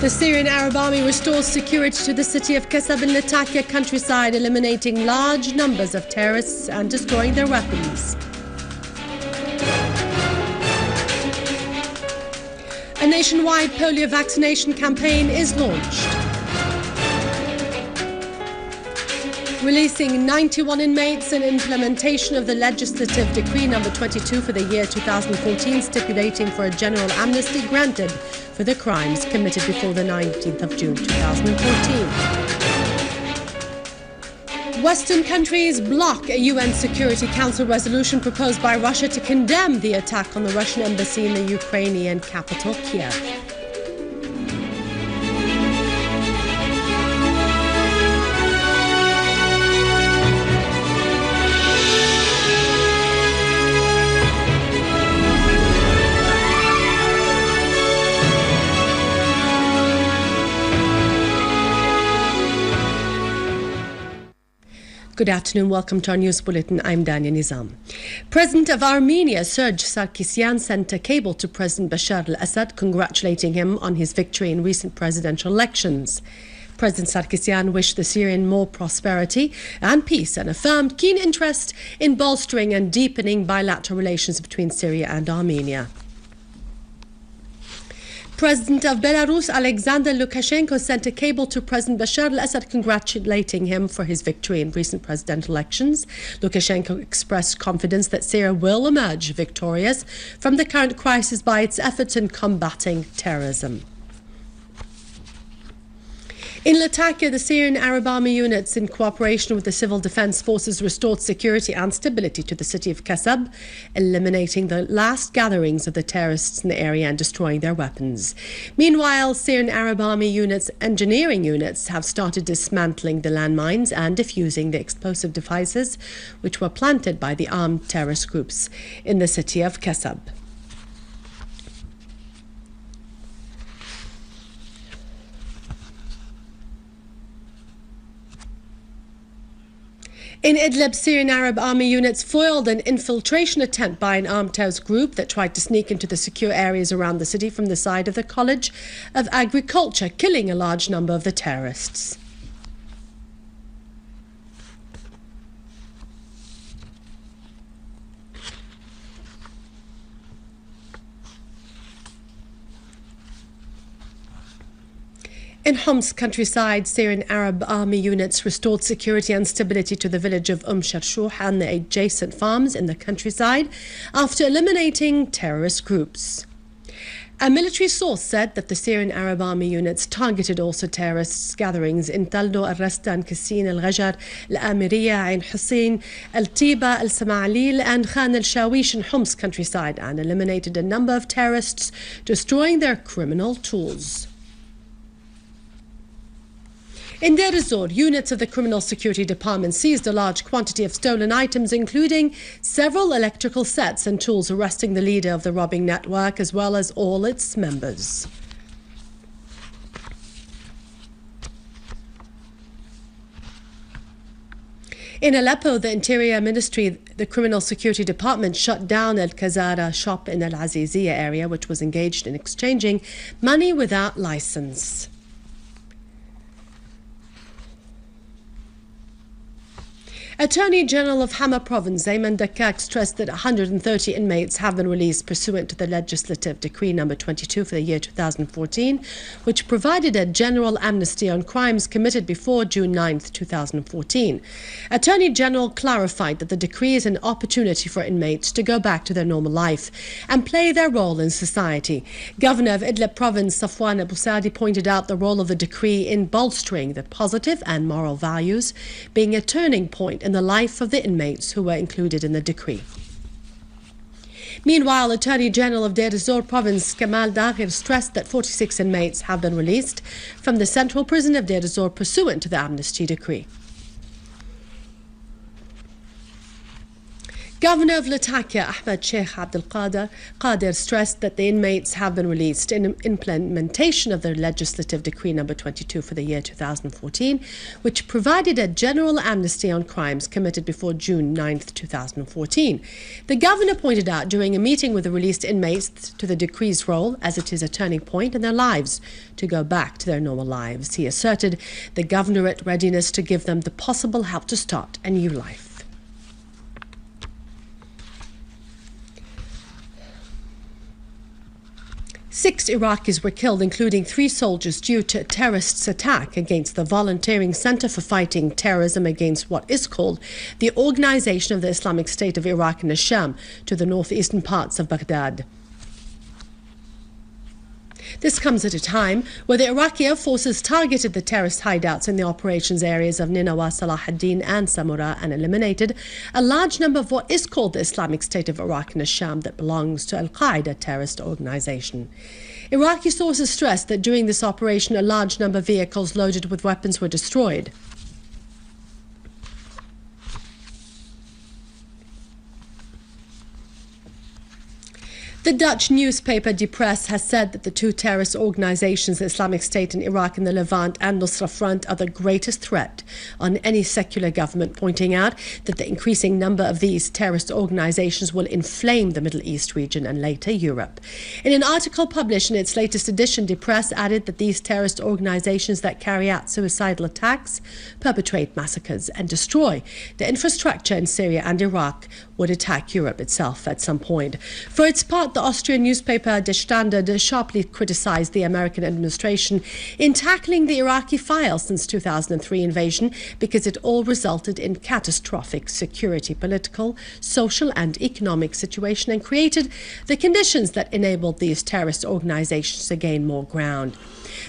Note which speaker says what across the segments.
Speaker 1: The Syrian Arab Army restores security to the city of Kassab in Latakia countryside, eliminating large numbers of terrorists and destroying their weapons. A nationwide polio vaccination campaign is launched. Releasing 91 inmates in implementation of the legislative decree number 22 for the year 2014, stipulating for a general amnesty granted for the crimes committed before the 19th of June 2014. Western countries block a UN Security Council resolution proposed by Russia to condemn the attack on the Russian embassy in the Ukrainian capital, Kiev. Good afternoon, welcome to our news bulletin. I'm Dania Nizam. President of Armenia, Serge Sarkisyan, sent a cable to President Bashar al-Assad congratulating him on his victory in recent presidential elections. President Sarkisyan wished the Syrian more prosperity and peace and affirmed keen interest in bolstering and deepening bilateral relations between Syria and Armenia. President of Belarus, Alexander Lukashenko, sent a cable to President Bashar al-Assad congratulating him for his victory in recent presidential elections. Lukashenko expressed confidence that Syria will emerge victorious from the current crisis by its efforts in combating terrorism. In Latakia, the Syrian Arab Army units, in cooperation with the civil defense forces, restored security and stability to the city of Kassab, eliminating the last gatherings of the terrorists in the area and destroying their weapons. Meanwhile, Syrian Arab Army units, engineering units, have started dismantling the landmines and defusing the explosive devices which were planted by the armed terrorist groups in the city of Kassab. In Idlib, Syrian Arab Army units foiled an infiltration attempt by an armed terrorist group that tried to sneak into the secure areas around the city from the side of the College of Agriculture, killing a large number of the terrorists. In Homs countryside, Syrian Arab Army units restored security and stability to the village of Sharshouh and the adjacent farms in the countryside after eliminating terrorist groups. A military source said that the Syrian Arab Army units targeted also terrorists' gatherings in Taldo, al-Rastan, Kassin, al-Ghajar, al-Amiriya, Ain Hussein, al-Tiba, al-Sama'alil and Khan al-Shawish in Homs countryside and eliminated a number of terrorists, destroying their criminal tools. In Deir ez-Zor, units of the Criminal Security Department seized a large quantity of stolen items, including several electrical sets and tools, arresting the leader of the robbing network as well as all its members. In Aleppo, the Interior Ministry, the Criminal Security Department, shut down Al-Kazara shop in Al-Aziziyah area, which was engaged in exchanging money without license. Attorney General of Hama Province, Ayman Dakak, stressed that 130 inmates have been released pursuant to the legislative decree number 22 for the year 2014, which provided a general amnesty on crimes committed before June 9, 2014. Attorney General clarified that the decree is an opportunity for inmates to go back to their normal life and play their role in society. Governor of Idlib Province, Safwan Abu Sadi, pointed out the role of the decree in bolstering the positive and moral values, being a turning point in the life of the inmates who were included in the decree. Meanwhile, Attorney General of Deir ez-Zor Province, Kamal Daghir, stressed that 46 inmates have been released from the central prison of Deir ez-Zor pursuant to the amnesty decree. Governor of Latakia, Ahmed Sheikh Abdul Qadir, stressed that the inmates have been released in implementation of the legislative decree number 22 for the year 2014, which provided a general amnesty on crimes committed before June 9, 2014. The governor pointed out during a meeting with the released inmates to the decree's role, as it is a turning point in their lives, to go back to their normal lives. He asserted the governorate readiness to give them the possible help to start a new life. 6 Iraqis were killed, including 3 soldiers, due to a terrorist attack against the Volunteering Center for Fighting Terrorism against what is called the Organization of the Islamic State of Iraq and Sham, to the northeastern parts of Baghdad. This comes at a time where the Iraqi Air Forces targeted the terrorist hideouts in the operations areas of Ninawa, Salah ad-Din and Samura and eliminated a large number of what is called the Islamic State of Iraq and Sham that belongs to al-Qaeda terrorist organization. Iraqi sources stressed that during this operation a large number of vehicles loaded with weapons were destroyed. The Dutch newspaper Die Press has said that the 2 terrorist organizations, the Islamic State in Iraq and the Levant and Nusra Front, are the greatest threat on any secular government, pointing out that the increasing number of these terrorist organizations will inflame the Middle East region and later Europe. In an article published in its latest edition, Die Press added that these terrorist organizations that carry out suicidal attacks, perpetrate massacres and destroy the infrastructure in Syria and Iraq would attack Europe itself at some point. For its part, the Austrian newspaper Der Standard sharply criticized the American administration in tackling the Iraqi file since 2003 invasion because it all resulted in catastrophic security, political, social and economic situation and created the conditions that enabled these terrorist organizations to gain more ground.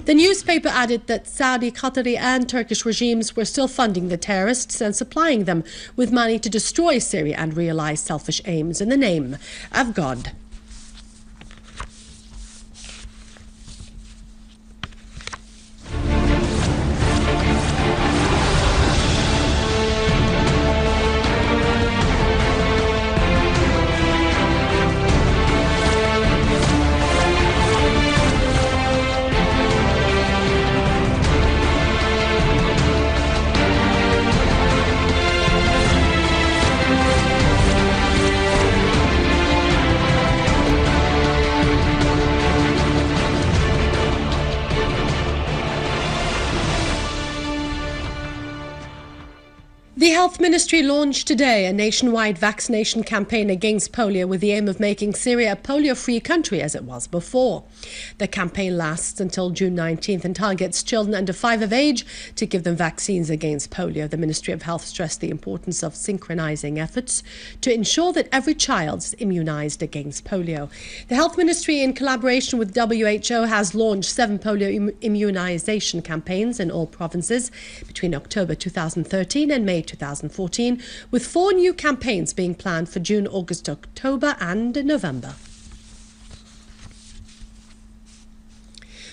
Speaker 1: The newspaper added that Saudi, Qatari and Turkish regimes were still funding the terrorists and supplying them with money to destroy Syria and realize selfish aims in the name of God. The Health Ministry launched today a nationwide vaccination campaign against polio with the aim of making Syria a polio-free country as it was before. The campaign lasts until June 19th and targets children under 5 of age to give them vaccines against polio. The Ministry of Health stressed the importance of synchronizing efforts to ensure that every child is immunized against polio. The Health Ministry, in collaboration with WHO, has launched 7 polio immunization campaigns in all provinces between October 2013 and May 2014, with 4 new campaigns being planned for June, August, October and November.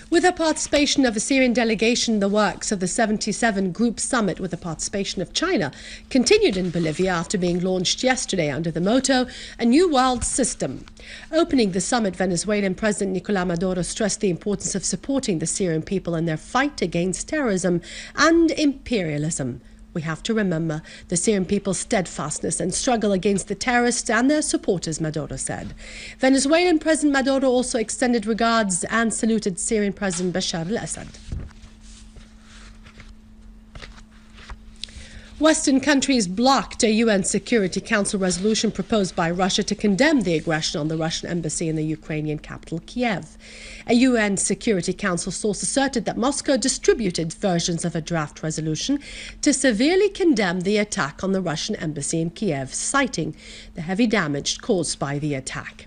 Speaker 1: With the participation of a Syrian delegation, the works of the 77 Group Summit with the participation of China continued in Bolivia after being launched yesterday under the motto, A New World System. Opening the summit, Venezuelan President Nicolás Maduro stressed the importance of supporting the Syrian people in their fight against terrorism and imperialism. We have to remember the Syrian people's steadfastness and struggle against the terrorists and their supporters, Maduro said. Venezuelan President Maduro also extended regards and saluted Syrian President Bashar al-Assad. Western countries blocked a UN Security Council resolution proposed by Russia to condemn the aggression on the Russian embassy in the Ukrainian capital, Kiev. A UN Security Council source asserted that Moscow distributed versions of a draft resolution to severely condemn the attack on the Russian embassy in Kiev, citing the heavy damage caused by the attack.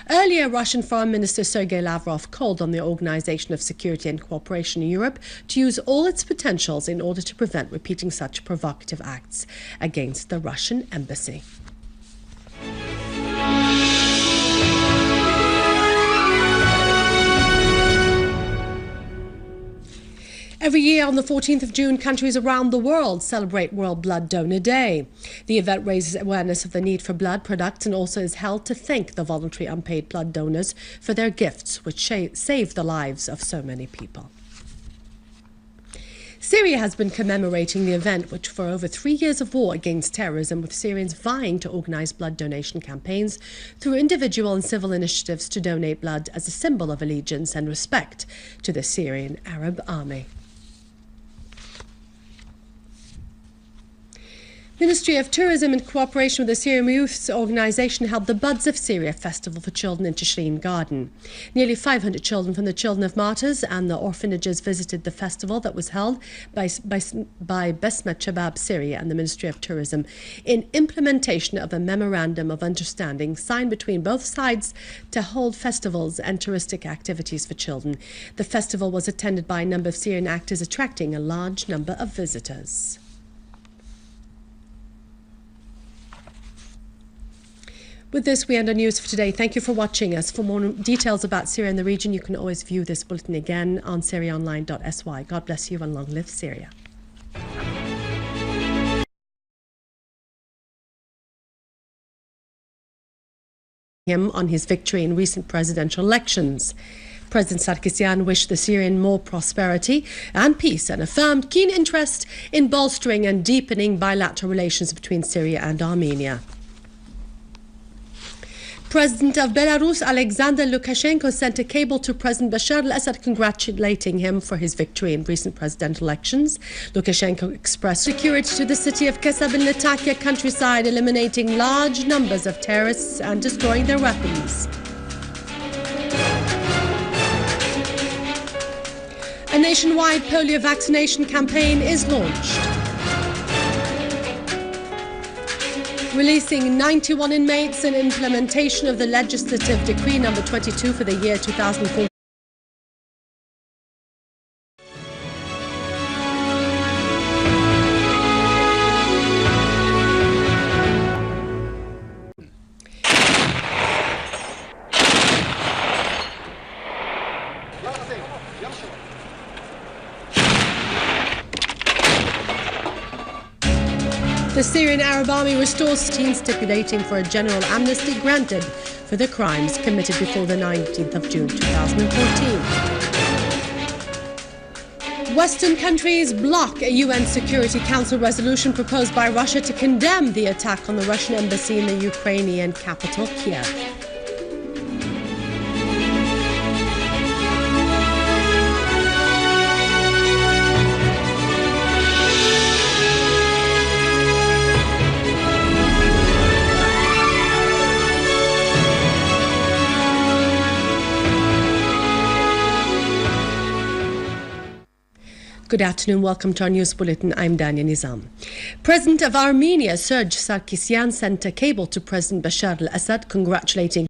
Speaker 1: Earlier, Russian Foreign Minister Sergei Lavrov called on the Organization of Security and Cooperation in Europe to use all its potentials in order to prevent repeating such provocative acts against the Russian embassy. A Every year on the 14th of June, countries around the world celebrate World Blood Donor Day. The event raises awareness of the need for blood products and also is held to thank the voluntary unpaid blood donors for their gifts, which save the lives of so many people. Syria has been commemorating the event, which for over 3 years of war against terrorism, with Syrians vying to organize blood donation campaigns through individual and civil initiatives to donate blood as a symbol of allegiance and respect to the Syrian Army. Ministry of Tourism, in cooperation with the Syrian Youth Organization, held the Buds of Syria Festival for Children in Tishreen Garden. Nearly 500 children from the Children of Martyrs and the orphanages visited the festival that was held by Besmet Shabab Syria and the Ministry of Tourism in implementation of a memorandum of understanding signed between both sides to hold festivals and touristic activities for children. The festival was attended by a number of Syrian actors, attracting a large number of visitors. With this, we end our news for today. Thank you for watching us. For more details about Syria and the region, you can always view this bulletin again on syriaonline.sy. God bless you and long live Syria. Him on his victory in recent presidential elections. President Sarkisian wished the Syrian more prosperity and peace and affirmed keen interest in bolstering and deepening bilateral relations between Syria and Armenia. President of Belarus, Alexander Lukashenko, sent a cable to President Bashar al-Assad congratulating him for his victory in recent presidential elections. Lukashenko expressed security to the city of Kassab in Latakia countryside, eliminating large numbers of terrorists and destroying their weapons. A nationwide polio vaccination campaign is launched. Releasing 91 inmates in implementation of the legislative decree number 22 for the year 2014. The Syrian Army restores stipulating for a general amnesty granted for the crimes committed before the 19th of June 2014. Western countries block a UN Security Council resolution proposed by Russia to condemn the attack on the Russian embassy in the Ukrainian capital, Kiev. Good afternoon. Welcome to our news bulletin. I'm Dania Nizam. President of Armenia, Serge Sarkisian, sent a cable to President Bashar al-Assad congratulating